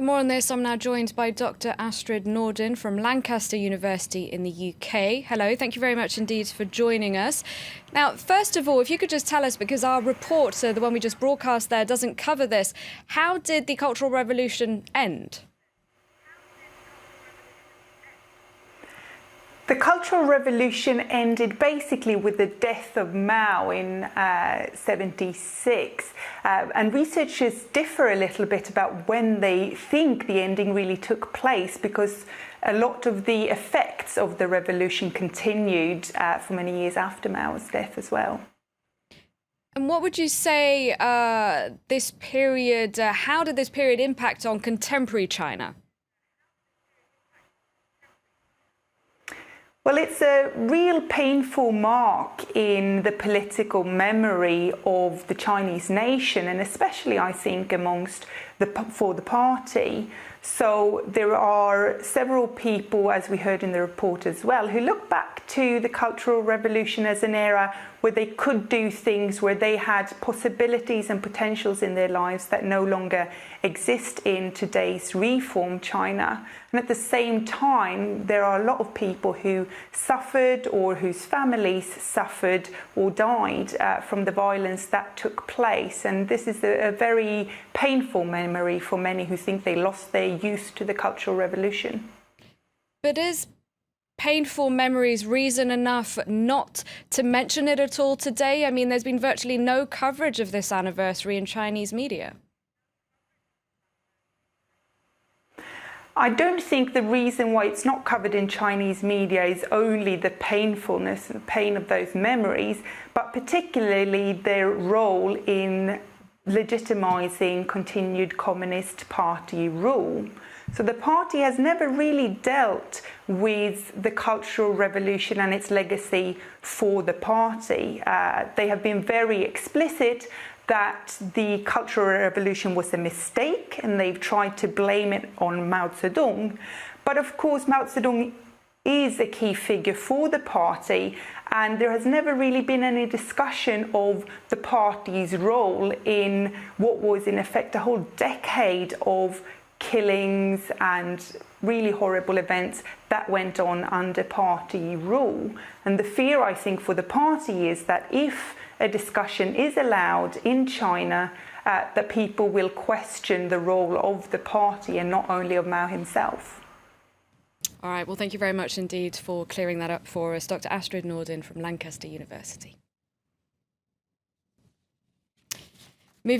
more on this, I'm now joined by Dr. Astrid Nordin from Lancaster University in the UK. Hello, thank you very much indeed for joining us. Now, first of all, if you could just tell us, because our report, the one we just broadcast there, doesn't cover this, how did the Cultural Revolution end? The Cultural Revolution ended basically with the death of Mao in 76, and researchers differ a little bit about when they think the ending really took place, because a lot of the effects of the revolution continued for many years after Mao's death as well. And what would you say this period, how did this period impact on contemporary China? Well, it's a real painful mark in the political memory of the Chinese nation, and especially, I think, for the party. So there are several people, as we heard in the report as well, who look back to the Cultural Revolution as an era where they could do things, where they had possibilities and potentials in their lives that no longer exist in today's reformed China. And at the same time, there are a lot of people who suffered, or whose families suffered or died from the violence that took place. And this is a very painful memory for many who think they lost their youth to the Cultural Revolution. But is painful memories reason enough not to mention it at all today? I mean, there's been virtually no coverage of this anniversary in Chinese media. I don't think the reason why it's not covered in Chinese media is only the painfulness and pain of those memories, but particularly their role in legitimizing continued Communist Party rule. So the party has never really dealt with the Cultural Revolution and its legacy for the party. They have been very explicit that the Cultural Revolution was a mistake, and they've tried to blame it on Mao Zedong. But of course, Mao Zedong is a key figure for the party, and there has never really been any discussion of the party's role in what was in effect a whole decade of killings and really horrible events that went on under party rule. And the fear, I think, for the party is that if a discussion is allowed in China, that people will question the role of the party and not only of Mao himself. All right, well, thank you very much indeed for clearing that up for us. Dr. Astrid Nordin from Lancaster University.